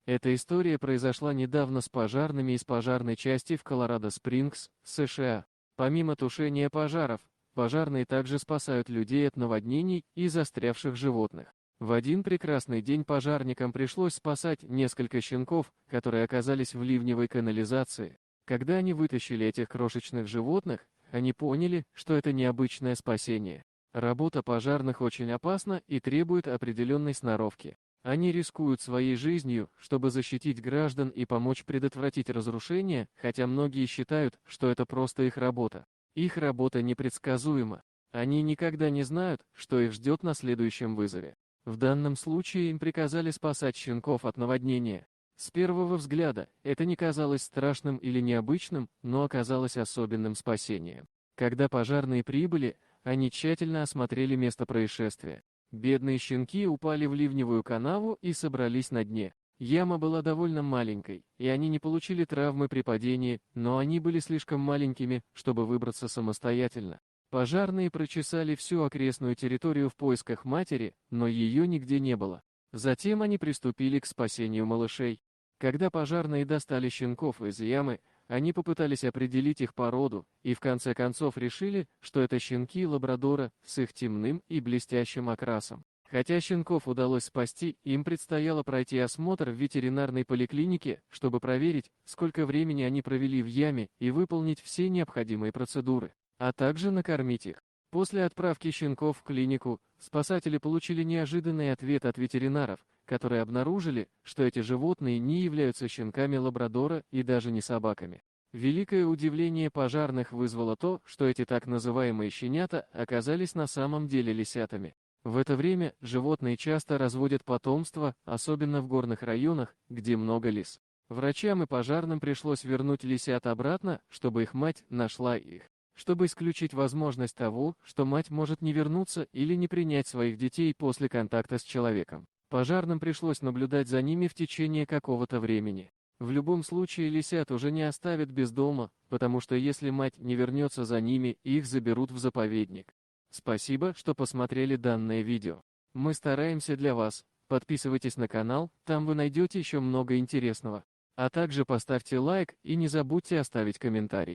Эта история произошла недавно с пожарными из пожарной части в Колорадо-Спрингс, США. Помимо тушения пожаров, пожарные также спасают людей от наводнений и застрявших животных. В один прекрасный день пожарникам пришлось спасать несколько щенков, которые оказались в ливневой канализации. Когда они вытащили этих крошечных животных, они поняли, что это необычное спасение. Работа пожарных очень опасна и требует определенной сноровки. Они рискуют своей жизнью, чтобы защитить граждан и помочь предотвратить разрушения, хотя многие считают, что это просто их работа. Их работа непредсказуема. Они никогда не знают, что их ждет на следующем вызове. В данном случае им приказали спасать щенков от наводнения. С первого взгляда это не казалось страшным или необычным, но оказалось особенным спасением. Когда пожарные прибыли, они тщательно осмотрели место происшествия. Бедные щенки упали в ливневую канаву и собрались на дне. Яма была довольно маленькой, и они не получили травмы при падении, но они были слишком маленькими, чтобы выбраться самостоятельно. Пожарные прочесали всю окрестную территорию в поисках матери, но ее нигде не было. Затем они приступили к спасению малышей. Когда пожарные достали щенков из ямы, они попытались определить их породу и в конце концов решили, что это щенки лабрадора с их темным и блестящим окрасом. Хотя щенков удалось спасти, им предстояло пройти осмотр в ветеринарной поликлинике, чтобы проверить, сколько времени они провели в яме и выполнить все необходимые процедуры, а также накормить их. После отправки щенков в клинику, спасатели получили неожиданный ответ от ветеринаров, которые обнаружили, что эти животные не являются щенками лабрадора и даже не собаками. Великое удивление пожарных вызвало то, что эти так называемые щенята оказались на самом деле лисятами. В это время животные часто разводят потомство, особенно в горных районах, где много лис. Врачам и пожарным пришлось вернуть лисят обратно, чтобы их мать нашла их. Чтобы исключить возможность того, что мать может не вернуться или не принять своих детей после контакта с человеком, пожарным пришлось наблюдать за ними в течение какого-то времени. В любом случае лисят уже не оставят без дома, потому что если мать не вернется за ними, их заберут в заповедник. Спасибо, что посмотрели данное видео. Мы стараемся для вас. Подписывайтесь на канал, там вы найдете еще много интересного. А также поставьте лайк и не забудьте оставить комментарий.